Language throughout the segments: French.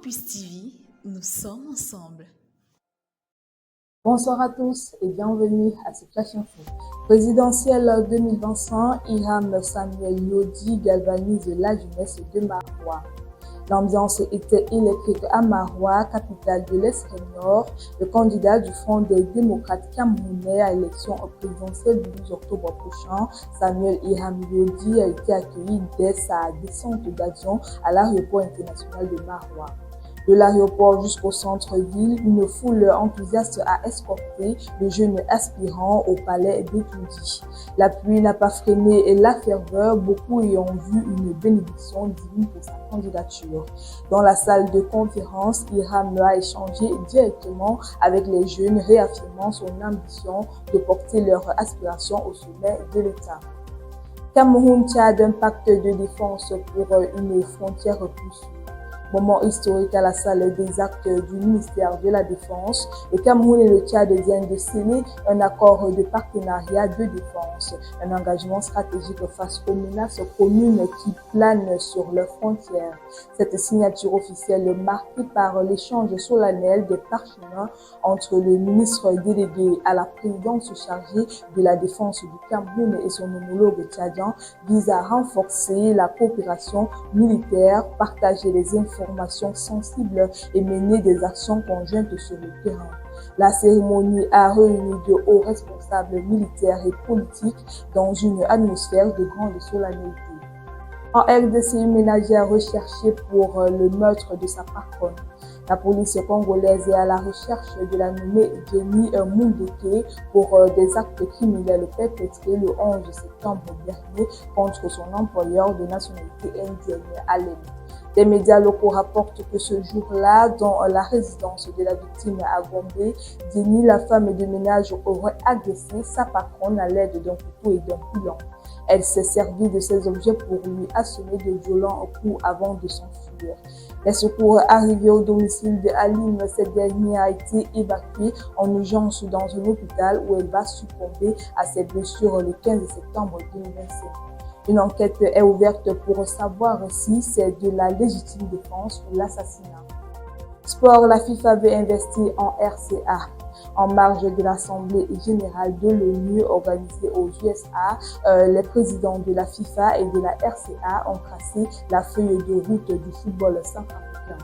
Campus TV, nous sommes ensemble. Bonsoir à tous et bienvenue à ce Flash Info. Présidentielle 2025, Hiram Samuel Lodi galvanise la jeunesse de Maroua. L'ambiance était électrique à Maroua, capitale de l'extrême nord. Le candidat du Front des démocrates camerounais à l'élection présidentielle du 12 octobre prochain, Samuel Hiram Lodi, a été accueilli dès sa descente d'avion à l'aéroport international de Maroua. De l'aéroport jusqu'au centre-ville, une foule enthousiaste a escorté le jeune aspirant au palais d'Etoudi. La pluie n'a pas freiné la ferveur, beaucoup ayant vu une bénédiction divine pour sa candidature. Dans la salle de conférence, Hiram a échangé directement avec les jeunes, réaffirmant son ambition de porter leur aspiration au sommet de l'État. Cameroun-Tchad, un pacte de défense pour une frontière plus sûre. Moment historique à la salle des actes du ministère de la Défense. Le Cameroun et le Tchad viennent de sceller un accord de partenariat de défense, un engagement stratégique face aux menaces communes qui planent sur leurs frontières. Cette signature officielle marquée par l'échange solennel des parchemins entre le ministre délégué à la présidence chargée de la défense du Cameroun et son homologue tchadien vise à renforcer la coopération militaire, partager les informations sensibles et mener des actions conjointes sur le terrain. La cérémonie a réuni de hauts responsables militaires et politiques dans une atmosphère de grande solennité. En RDC, une ménagère recherchée pour le meurtre de sa patronne. La police congolaise est à la recherche de la nommée Jenny Mundeke pour des actes criminels perpétrés le 11 septembre dernier contre son employeur de nationalité indienne, Allen. Les médias locaux rapportent que ce jour-là, dans la résidence de la victime à Gombe, Jenny, la femme de ménage, aurait agressé sa patronne à l'aide d'un couteau et d'un pilon. Elle s'est servie de ces objets pour lui assommer de violents coups avant de s'enfuir. Les secours arrivés au domicile de Aline, cette dernière a été évacuée en urgence dans un hôpital où elle va succomber à ses blessures le 15 septembre 2025. Une enquête est ouverte pour savoir si c'est de la légitime défense ou l'assassinat. Sport, la FIFA veut investir en RCA. En marge de l'Assemblée générale de l'ONU organisée aux USA, les présidents de la FIFA et de la RCA ont tracé la feuille de route du football centrafricain.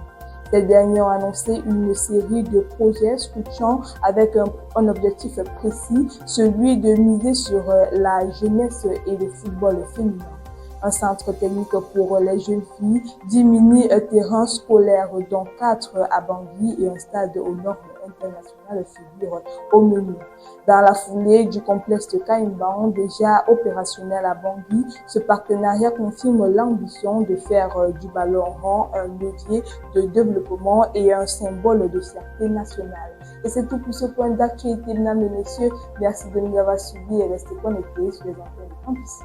Ces derniers ont annoncé une série de projets structurants avec un objectif précis, celui de miser sur la jeunesse et le football féminin. Un centre technique pour les jeunes filles, 10 mini-terrains scolaires dont 4 à Bangui et un stade aux normes internationales figurent au menu. Dans la foulée du complexe de Kaimban, déjà opérationnel à Bangui, ce partenariat confirme l'ambition de faire du ballon rond un levier de développement et un symbole de fierté nationale. Et c'est tout pour ce point d'actualité, mesdames et messieurs. Merci de nous avoir suivis et restez connectés sur les antennes de Campus.